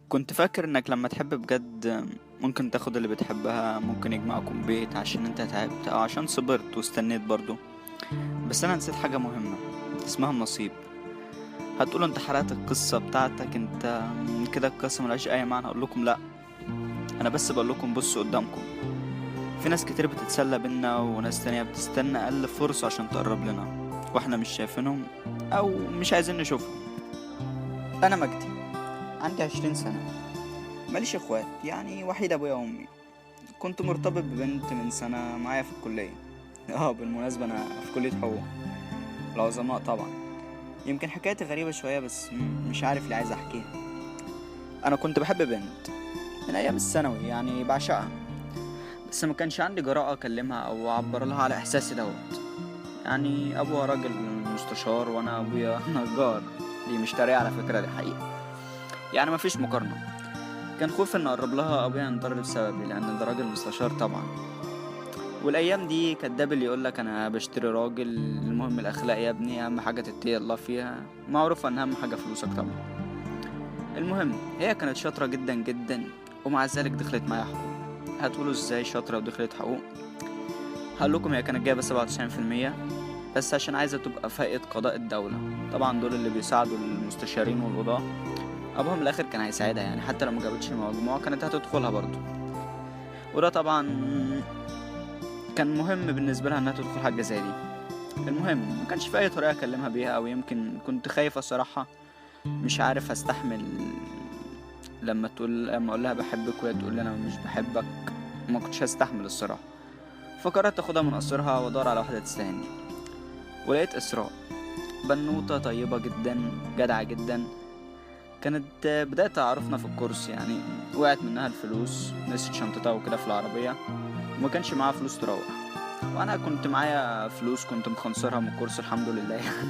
كنت فاكر انك لما تحب بجد ممكن تاخد اللي بتحبها، ممكن يجمعكم بيت عشان انت تعبت او عشان صبرت واستنيت برضو. بس انا نسيت حاجة مهمة اسمها النصيب. هتقولوا انت حرقت القصة بتاعتك، انت كده القصة ملهاش اي معنى. اقول لكم لا، انا بس بقول لكم بصوا قدامكم. في ناس كتير بتتسلى بينا وناس تانية بتستنى اقل فرصة عشان تقرب لنا، واحنا مش شايفينهم او مش عايزين نشوفهم. انا مجدي، عندي 20 سنة، ماليش اخوات، يعني وحيد ابويا وامي. كنت مرتبط ببنت من سنة معايا في الكلية. بالمناسبة أنا في كلية حقوق، العظماء طبعا. يمكن حكايتي غريبة شوية، بس مش عارف ليه عايز أحكيها. أنا كنت بحب بنت من أيام الثانوي، يعني بعشقها، بس ما كانش عندي جراءة أكلمها أو أعبر لها على إحساسي دوت. يعني أبوها راجل مستشار وأنا أبويا نجار. دي مش تريقة على فكرة، دي حقيقة، يعني مفيش مقارنة. كان خوف إن أقرب لها أبويا ينضر بسببي، لأن ده راجل مستشار طبعا. والايام دي كداب اللي يقولك انا بشتري راجل. المهم الاخلاق يا ابني، اهم حاجه تتقي الله فيها، معروف ان اهم حاجه فلوسك طبعا. المهم هي كانت شاطره جدا جدا، ومع ذلك دخلت معايا حقوق. هتقولوا ازاي شاطره ودخلت حقوق؟ هقول لكم هي كانت جايبه 97%، بس عشان عايزه تبقى فائد قضاء الدوله. طبعا دول اللي بيساعدوا المستشارين والقضاة. ابوها من الاخر كان هيساعدها، يعني حتى لو ما جابتش المجموعه كانت هتدخلها برضه. وده طبعا كان مهم بالنسبه لها انها تدخل حاجه زي دي. المهم ما كانش في اي طريقه اكلمها بيها، او يمكن كنت خايف الصراحه، مش عارف استحمل لما اقول لها بحبك وهي تقول لي انا مش بحبك. ما كنتش هستحمل الصراحه. فقررت اخدها من قصرها وادور على واحده تستاهلني. ولقيت اسراء، بنوته طيبه جدا، جدعه جدا. كانت بدايه تعرفنا في الكورس، يعني وقعت منها الفلوس، نسيت شنطتها وكده في العربيه، وما كانش معاها فلوس تروح. وانا كنت معايا فلوس، كنت مخنصرها من الكورس الحمد لله يعني.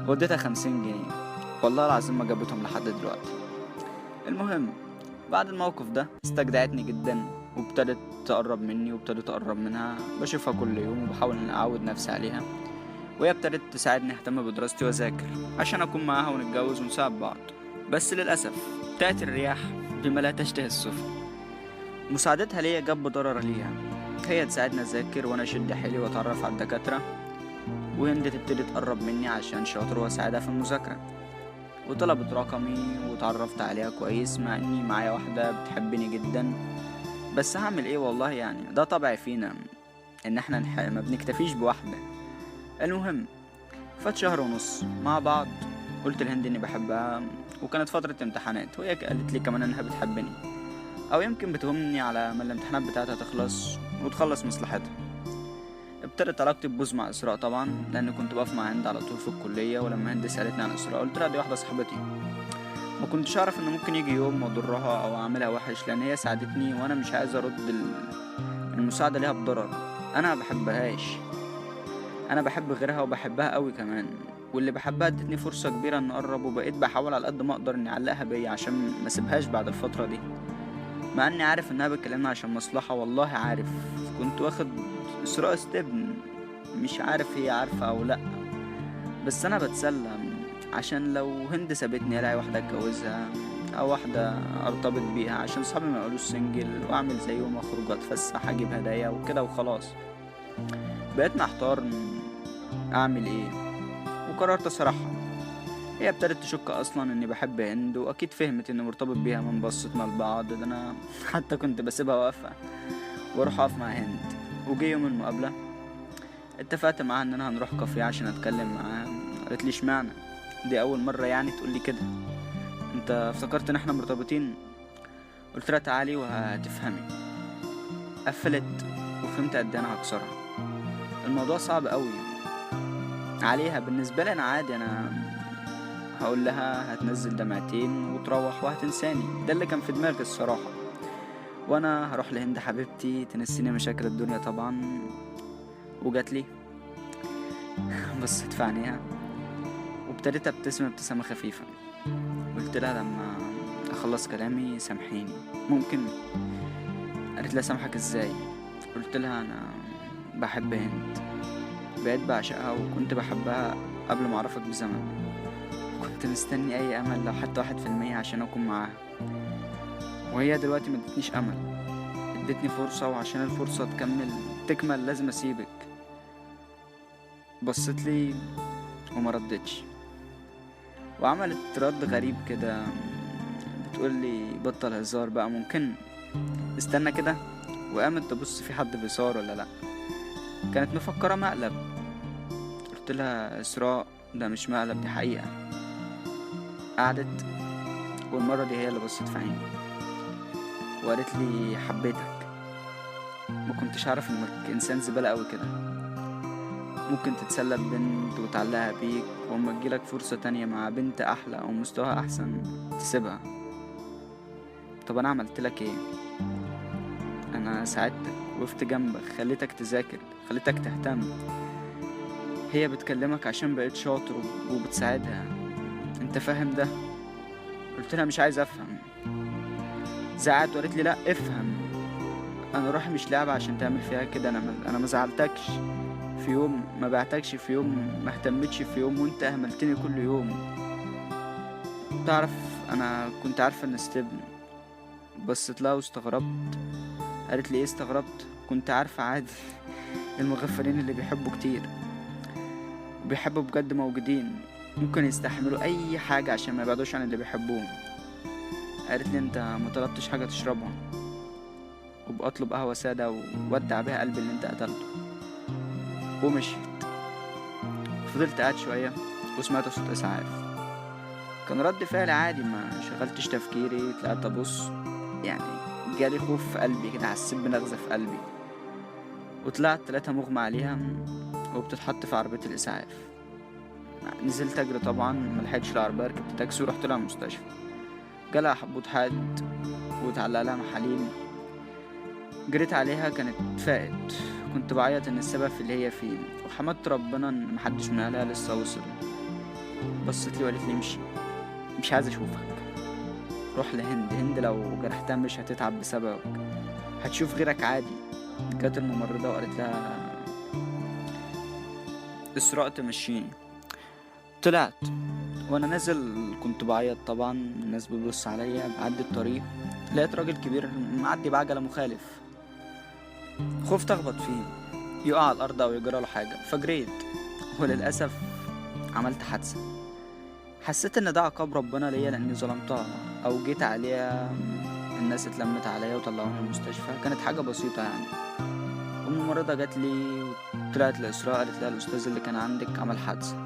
وديتها 50 جنيه، والله العظيم ما جابتهم لحد دلوقتي. المهم بعد الموقف ده استجدعتني جدا، وابتدت تقرب مني وابتدت اقرب منها، بشوفها كل يوم وبحاول ان اعود نفسي عليها. وهي ابتدت تساعدني اهتم بدراستي واذاكر عشان اكون معاها ونتجوز ونساعد بعض. بس للاسف تأتي الرياح بما لا تشتهي السفن. مساعدتها ليا جاب ضرر ليها. هي تساعدني اذاكر وانا اشد حيلي واتعرف على الدكاتره، وهند تبتدي تقرب مني عشان شاطر واساعدها في المذاكره، وطلبت رقمي وتعرفت عليها كويس، مع اني معايا واحدة بتحبني جدا. بس هعمل ايه والله، يعني ده طبع فينا ان احنا ما بنكتفيش بواحدة. المهم فات شهر ونص مع بعض. قلت لهند اني بحبها، وكانت فترة امتحانات، وهي قالت لي كمان انها بتحبني، او يمكن بتهمني على ما الامتحانات بتاعتها تخلص وتخلص مصلحتها. ابتدت علاقتي تبوظ مع اسراء طبعا، لان كنت بقف مع هند على طول في الكليه، ولما هند سالتني عن اسراء قلت لها دي واحده صاحبتي. ما كنتش اعرف ان ممكن يجي يوم اضرها او اعملها وحش، لان هي ساعدتني وانا مش عايز ارد المساعده ليها بضرر. انا ما بحبهاش، انا بحب غيرها وبحبها قوي كمان. واللي بحبها ادتني فرصه كبيره ان اقرب، وبقيت بحاول على قد ما اقدر اني اعلقها بيا عشان ما اسيبهاش بعد الفتره دي، مع اني عارف انها بتكلمني عشان مصلحه. والله عارف. كنت واخد اسراء ستبن، مش عارف هي عارفه او لا، بس انا بتسلى عشان لو هند سابتني الاقي واحده اتجوزها، او واحده ارتبط بيها، عشان صحابي ما يقولوش سنجل، واعمل زيهم اخرج اتفسح اجيب هدايا وكده وخلاص. بقيت محتار اعمل ايه، وقررت صراحه. هي ابتدت تشك اصلا اني بحب هند، واكيد فهمت اني مرتبط بيها من بصتنا لبعض. ده انا حتى كنت بسيبها واقفه واروح اقف مع هند. وجي يوم المقابله اتفقت معاها اننا هنروح كافيه عشان اتكلم معاها. قالت لي اشمعنى؟ دي اول مره يعني تقول لي كده؟ انت افتكرت ان احنا مرتبطين؟ قلت لها تعالي وهتفهمي. قفلت وفهمت قد ايه انا هكسرها. الموضوع صعب قوي عليها، بالنسبه لي انا عادي. انا هقول لها هتنزل دمعتين وتروح وهتنساني، ده اللي كان في دماغي الصراحه. وانا هروح لهند حبيبتي تنسيني مشاكل الدنيا طبعا. وجات لي بصت في عينيها وابتديت ابتسم ابتسامه خفيفه. قلت لها لما اخلص كلامي سامحيني ممكن؟ قالت لي سامحك ازاي؟ قلت لها انا بحب هند، بقيت بعشقها وكنت بحبها قبل ما اعرفك بزمن. كنت مستني اي امل لو حتى 1% عشان اكون معاها. وهي دلوقتي مدتنيش امل، ادتني فرصة، وعشان الفرصة تكمل لازم اسيبك. بصت لي وما ردتش، وعملت رد غريب كده، بتقول لي بطل هزار بقى، ممكن استنى كده. وقامت تبص في حد بيصور ولا لا. كانت مفكرة مقلب. قلت لها اسراء ده مش مقلب، دي حقيقة. قعدت، والمرة دي هي اللي بصت في عيني وقالت لي حبيتك. ما كنتش عارف انك انسان زبالة قوي كده، ممكن تتسلى ببنت وتعلقها بيك، وأما تجيلك فرصة تانية مع بنت أحلى أو مستواها أحسن تسيبها. طب أنا عملتلك إيه؟ أنا ساعدتك، وقفت جنبك، خليتك تذاكر، خليتك تهتم. هي بتكلمك عشان بقيت شاطر وبتساعدها، أنت فاهم ده؟ قلت لها مش عايز أفهم. زعقت وقالت لي لأ افهم، أنا روحي مش لعبة عشان تعمل فيها كده. أنا ما زعلتكش في يوم، ما بعتكش في يوم، ما اهتمتش في يوم، وانت اهملتني كل يوم. تعرف انا كنت عارفه ان استبن. بصيت لها واستغربت. قالت لي ايه استغربت؟ كنت عارفه عادي. المغفلين اللي بيحبوا كتير، بيحبوا بجد، موجودين، ممكن يستحملوا اي حاجه عشان ما يبعدوش عن اللي بيحبوهم. قالت لي انت ما طلبتش حاجه تشربها، وبأطلب قهوه ساده وودع بيها قلبي اللي انت قتلته. ومشيت. فضلت قاعد شويه وسمعت صوت اسعاف. كان رد فعل عادي، ما شغلتش تفكيري، طلعت ابص. يعني جالي خوف في قلبي كده، حسيت بنغزة في قلبي. وطلعت لقيتها مغمى عليها وبتتحط في عربية الإسعاف. نزلت أجري طبعا، ملحقتش العربية، ركبت تاكسي ورحت لها المستشفى. جالها حبوط حاد وتعلق لها محاليل. جريت عليها، كانت فائت. كنت بعيط إن السبب في اللي هي فيه، وحمدت ربنا إن محدش من أهلها لسه وصل. بصت لي وقالت لي امشي، مش عايز أشوفك، روح لهند. هند لو جرحتها مش هتتعب بسببك، هتشوف غيرك عادي. جت الممرضة وقالت لها اسراء تمشيني. طلعت، وانا نازل كنت بعيط طبعا. الناس بتبص عليا، بعدي الطريق لقيت راجل كبير معدي بعجلة مخالف. خفت اخبط فيه، يقع على الارض او يجرى له حاجة، فجريت. وللاسف عملت حادثة. حسيت ان ده عقاب ربنا ليا لاني ظلمتها او جيت عليها. الناس اتلمت عليا وطلعوني المستشفى، كانت حاجة بسيطة يعني. الممرضة جات لي وطلعت لإسراء، قالت لها الأستاذ اللي كان عندك عمل حادثة.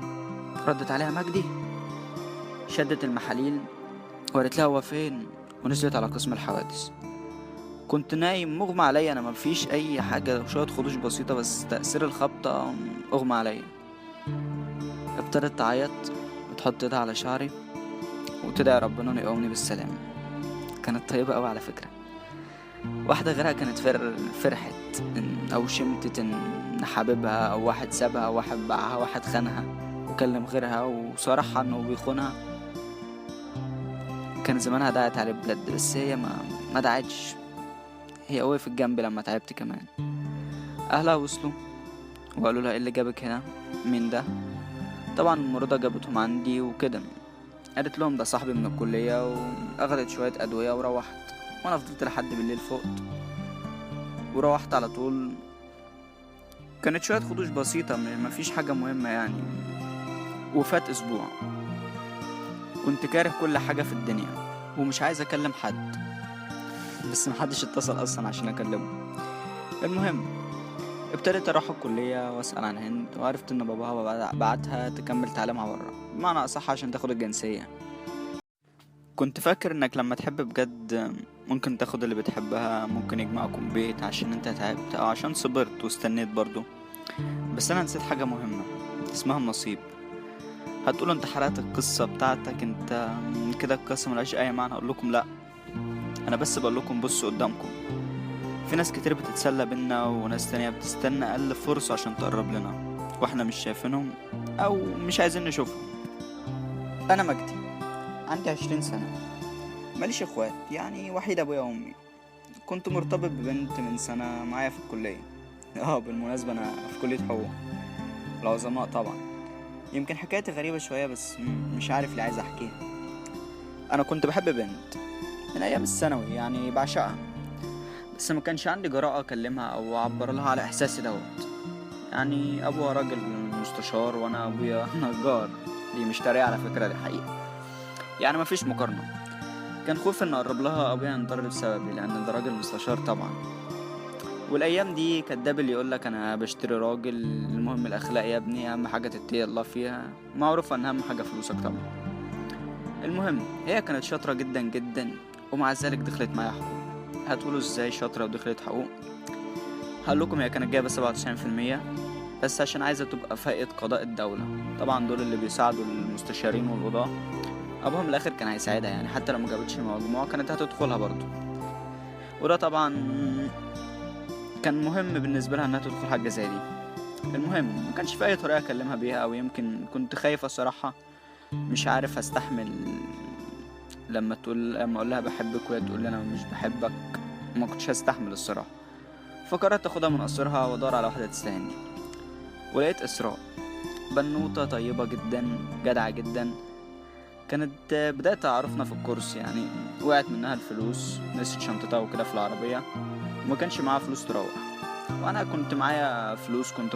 ردت عليها مجدي، شدت المحاليل وقالت لها هو فين، ونزلت على قسم الحوادث. كنت نايم مغمى عليا، أنا مفيش أي حاجة، شوية خدوش بسيطة بس تأثير الخبطة أغمى عليا. ابتدت تعيط وتحط ايدها على شعري وتدعي ربنا انه يقومني بالسلامة. كانت طيبة أوي على فكرة. واحدة غيرها كانت فرحت أو شمتت إن حبيبها أو واحد سابها أو واحد باعها، واحد خانها وكلم غيرها وصرحها إنه بيخونها. كان زمانها دعت عليه بجد، بس هي ما دعتش. هي وقفت جنبي لما تعبت كمان. أهلها وصلوا وقالوا لها إيه اللي جابك هنا، مين ده؟ طبعا الممرضة جابتهم عندي وكده. قالت لهم ده صاحبي من الكلية، وأخدت شوية أدوية وروحت. وأنا فضلت لحد بالليل، فقت وروحت على طول. كانت شوية خدوش بسيطة، مفيش حاجة مهمة يعني. وفات أسبوع، كنت كاره كل حاجة في الدنيا ومش عايز أكلم حد، بس محدش اتصل أصلا عشان أكلمه. المهم ابتديت أروح الكلية وأسأل عن هند، وعرفت إن باباها بعتها تكمل تعليمها برا، بمعنى أصح عشان تاخد الجنسية. كنت فاكر إنك لما تحب بجد ممكن تاخد اللي بتحبها، ممكن يجمعكم بيت عشان انت تعبت أو عشان صبرت واستنيت برضو. بس أنا نسيت حاجة مهمة اسمها النصيب. هتقولوا انت حرقت القصة بتاعتك، انت كده القصة ملهاش أي معنى. أقول لكم لأ، أنا بس بقول لكم بصوا قدامكم. في ناس كتير بتتسلى بينا، وناس تانية بتستنى أقل فرصة عشان تقرب لنا، واحنا مش شايفينهم أو مش عايزين نشوفهم. أنا مجدي، عندي 20 سنة، ماليش اخوات، يعني وحيد أبويا وأمي. كنت مرتبط ببنت من سنة معايا في الكلية. بالمناسبة أنا في كلية حقوق، العظماء طبعا. يمكن حكايتي غريبة شوية، بس مش عارف اللي عايز أحكيها. أنا كنت بحب بنت، من ايام الثانوي، يعني بعشقها. بس ما كانش عندي جرأة اكلمها او اعبر لها على احساسي دوت. يعني ابوها راجل مستشار وانا ابويا نجار. دي مش تريقة على فكرة، دي حقيقة. يعني مفيش مقارنة. كان خوف ان اقرب لها ابويا ينضر بسببي، لان ده راجل مستشار طبعا. والايام دي كداب اللي يقولك انا بشتري راجل. المهم الاخلاق يا ابني، اهم حاجة تتقي الله فيها. معروف ان اهم حاجة فلوسك طبعا. المهم هي كانت شاطرة جدا جدا، ومع ذلك دخلت معايا حقوق. هتقولوا ازاي شاطرة ودخلت حقوق؟ هقول لكم هي كانت جايبة 97%، بس عشان عايزة تبقى فائقة قضاء الدولة. طبعا دول اللي بيساعدوا المستشارين والقضاة. أبوها من الآخر كان هيساعدها، يعني حتى لو مجابتش المجموعة كانت هتدخلها برضو. وده طبعا كان مهم بالنسبة لها إنها تدخل حاجة زي دي. المهم ما كانش في أي طريقة أكلمها بيها، أو يمكن كنت خايف الصراحة. مش عارف أستحمل لما أقول لها بحبك وهي تقول لي أنا مش بحبك. ما كنتش هستحمل الصراحة. فقررت أخدها من قصرها وأدور على واحدة تستاهلني. ولقيت إسراء، بنوتة طيبة جدا، جدعة جدا. كانت بداية تعرفنا في الكورس يعني. وقعت منها الفلوس، نسيت شنطتها وكده في العربية، وما كانش معاها فلوس تروح. وانا كنت معايا فلوس، كنت